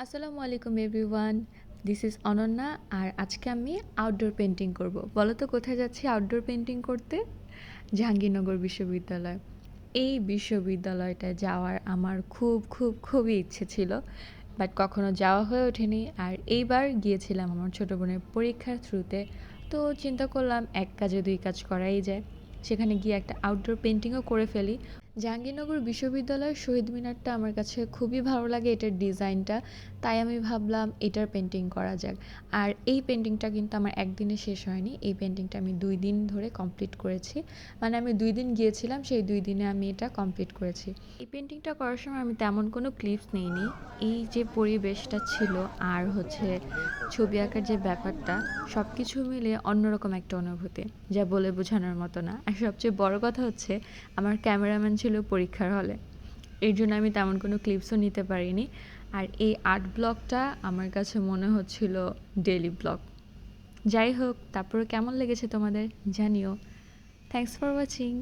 আসসালামু আলাইকুম everyone, this is Ananya. আর আজকে আমি আউটডোর পেন্টিং করব। বলো তো কোথায় যাচ্ছি আউটডোর পেন্টিং করতে? জাহাঙ্গীরনগর বিশ্ববিদ্যালয়। এই বিশ্ববিদ্যালয়টায় যাওয়ার আমার খুব খুব খুবই ইচ্ছে ছিল, বাট কখনো যাওয়া হয়ে ওঠেনি। আর এইবার গিয়েছিলাম আমার ছোটো বোনের পরীক্ষার থ্রুতে। তো চিন্তা করলাম এক কাজে দুই কাজ করাই যায়, সেখানে গিয়ে একটা আউটডোর পেন্টিংও করে ফেলি। জাহাঙ্গীরনগর বিশ্ববিদ্যালয়ের শহীদ মিনারটা আমার কাছে খুবই ভালো লাগে, এটার ডিজাইনটা। তাই আমি ভাবলাম এটার পেন্টিং করা যাক। আর এই পেন্টিংটা কিন্তু আমার একদিনে শেষ হয়নি, এই পেন্টিংটা আমি 2 দিন ধরে কমপ্লিট করেছি। মানে আমি 2 দিন গিয়েছিলাম, সেই 2 দিনে আমি এটা কমপ্লিট করেছি। এই পেন্টিংটা করার সময় আমি তেমন কোনো ক্লিপস নিইনি। এই যে পরিবেশটা ছিল আর হচ্ছে ছবি আঁকার যে ব্যাপারটা, সব কিছু মিলে অন্যরকম একটা অনুভূতি, যা বলে বোঝানোর মতো না। আর সবচেয়ে বড় কথা হচ্ছে আমার ক্যামেরাম্যান ছিল পরীক্ষার হলে, এর জন্য আমি তেমন কোনো ক্লিপসও নিতে পারিনি। আর এই আর্ট ব্লগটা আমার কাছে মনে হচ্ছিল ডেইলি ব্লগ। যাই হোক, তারপরে কেমন লেগেছে তোমাদের জানিও। Thanks for watching.